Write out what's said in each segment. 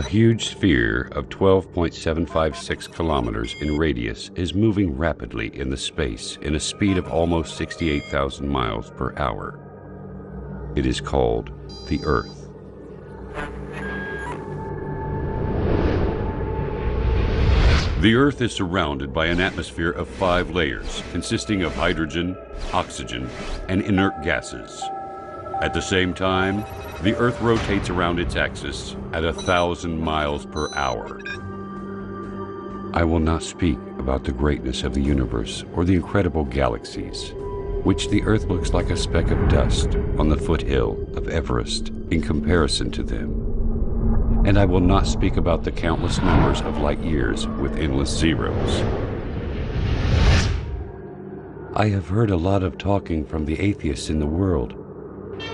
A huge sphere of 12.756 kilometers in radius is moving rapidly in the space in a speed of almost 68,000 miles per hour. It is called the Earth. The Earth is surrounded by an atmosphere of 5 layers consisting of hydrogen, oxygen, and inert gases. At the same time, the Earth rotates around its axis at 1,000 miles per hour. I will not speak about the greatness of the universe or the incredible galaxies, which the Earth looks like a speck of dust on the foothill of Everest in comparison to them. And I will not speak about the countless numbers of light years with endless zeros. I have heard a lot of talking from the atheists in the world,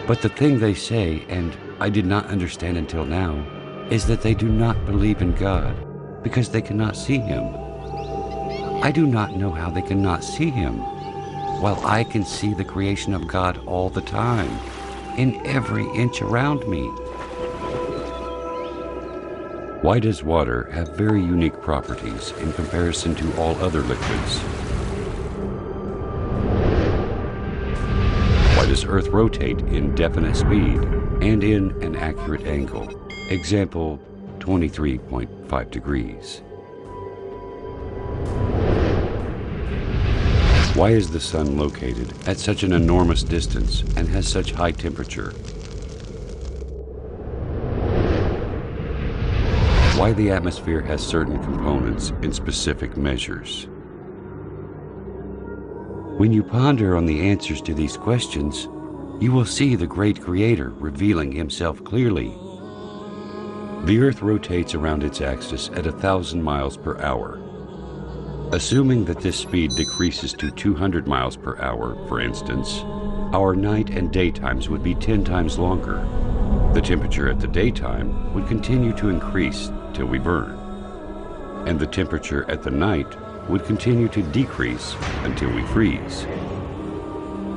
but the thing they say, and I did not understand until now, is that they do not believe in God because they cannot see Him. I do not know how they cannot see Him, while I can see the creation of God all the time, in every inch around me. Why does water have very unique properties in comparison to all other liquids? Why does Earth rotate in definite speed and in an accurate angle? Example, 23.5 degrees. Why is the Sun located at such an enormous distance and has such high temperature? Why the atmosphere has certain components in specific measures? When you ponder on the answers to these questions, you will see the great Creator revealing Himself clearly. The Earth rotates around its axis at 1,000 miles per hour. Assuming that this speed decreases to 200 miles per hour, for instance, our night and day times would be 10 times longer. The temperature at the daytime would continue to increase till we burn, and the temperature at the night would continue to decrease until we freeze.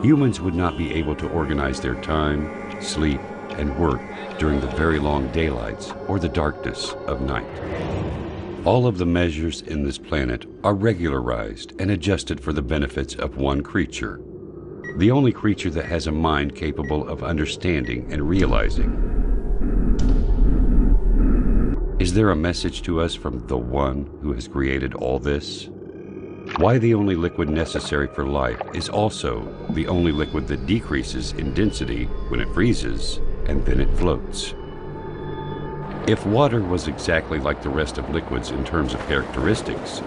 Humans would not be able to organize their time, sleep, and work during the very long daylights or the darkness of night. All of the measures in this planet are regularized and adjusted for the benefits of one creature, the only creature that has a mind capable of understanding and realizing. Is there a message to us from the One who has created all this? Why the only liquid necessary for life is also the only liquid that decreases in density when it freezes and then it floats. If water was exactly like the rest of liquids in terms of characteristics,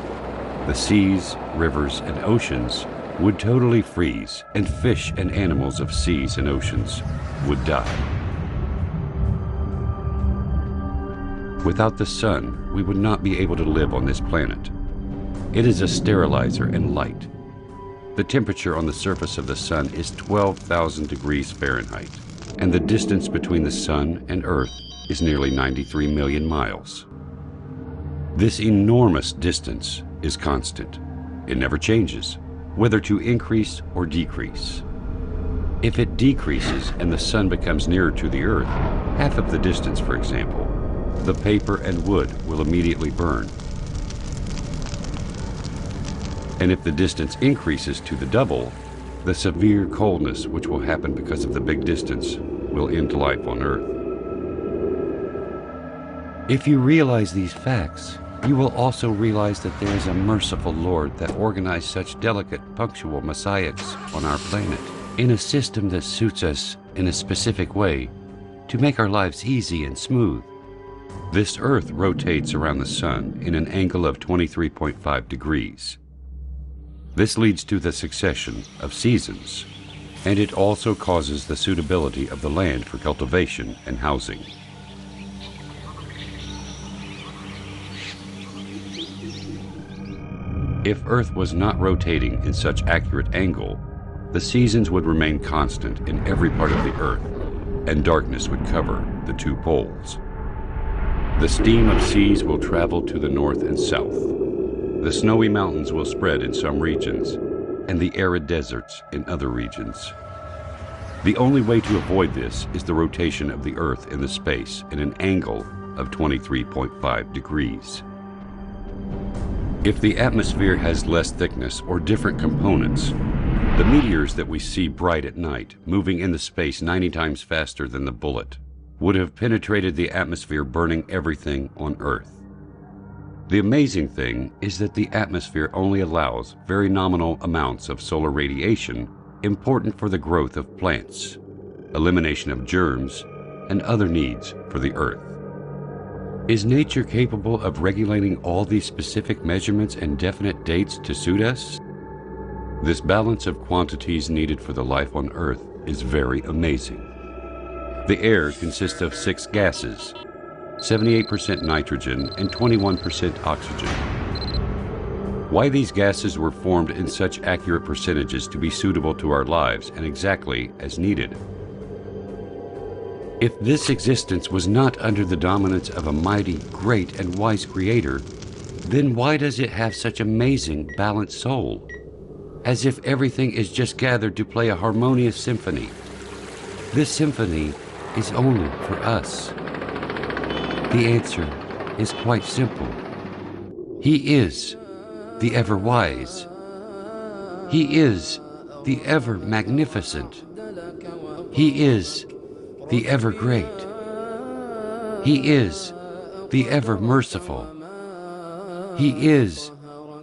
the seas, rivers, and oceans would totally freeze, and fish and animals of seas and oceans would die. Without the sun, we would not be able to live on this planet. It is a sterilizer and light. The temperature on the surface of the sun is 12,000 degrees Fahrenheit, and the distance between the sun and Earth is nearly 93 million miles. This enormous distance is constant. It never changes, whether to increase or decrease. If it decreases and the sun becomes nearer to the Earth, half of the distance, for example, the paper and wood will immediately burn. And if the distance increases to the double, the severe coldness which will happen because of the big distance will end life on Earth. If you realize these facts, you will also realize that there is a merciful Lord that organized such delicate, punctual messiahs on our planet in a system that suits us in a specific way to make our lives easy and smooth. This Earth rotates around the Sun in an angle of 23.5 degrees. This leads to the succession of seasons, and it also causes the suitability of the land for cultivation and housing. If Earth was not rotating in such accurate angle, the seasons would remain constant in every part of the Earth, and darkness would cover the 2 poles. The steam of seas will travel to the north and south. The snowy mountains will spread in some regions, and the arid deserts in other regions. The only way to avoid this is the rotation of the Earth in the space in an angle of 23.5 degrees. If the atmosphere has less thickness or different components, the meteors that we see bright at night, moving in the space 90 times faster than the bullet, would have penetrated the atmosphere, burning everything on Earth. The amazing thing is that the atmosphere only allows very nominal amounts of solar radiation important for the growth of plants, elimination of germs, and other needs for the Earth. Is nature capable of regulating all these specific measurements and definite dates to suit us? This balance of quantities needed for the life on Earth is very amazing. The air consists of 6 gases, 78% nitrogen and 21% oxygen. Why these gases were formed in such accurate percentages to be suitable to our lives and exactly as needed? If this existence was not under the dominance of a mighty, great, and wise creator, then why does it have such amazing, balanced soul? As if everything is just gathered to play a harmonious symphony. This symphony is only for us. The answer is quite simple. He is the ever-wise. He is the ever-magnificent. He is the ever-great. He is the ever-merciful. He is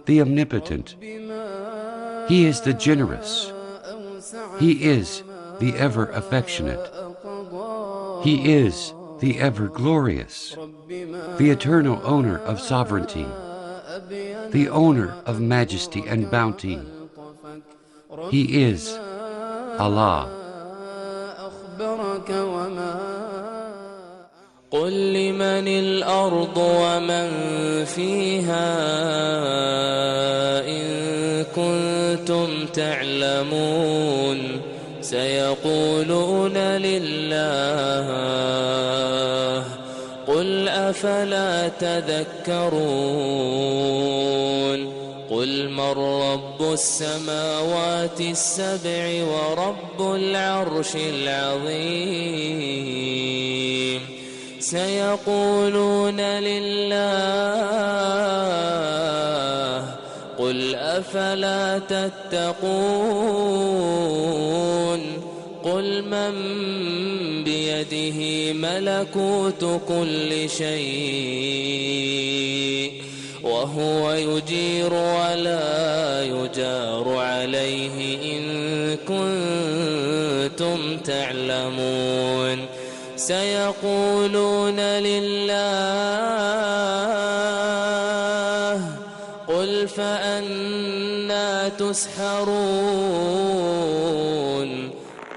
the omnipotent. He is the generous. He is the ever-affectionate. He is the ever-glorious, the eternal owner of sovereignty, the owner of majesty and bounty. He is Allah. قل لمن الأرض ومن فيها إن كنتم تعلمون سيقولون لله قل أفلا تذكرون قل من رب السماوات السبع ورب العرش العظيم سيقولون لله قل أفلا تتقون قل من بيده ملكوت كل شيء وهو يجير ولا يجار عليه إن كنتم تعلمون سيقولون لله قل فأنى تسحرون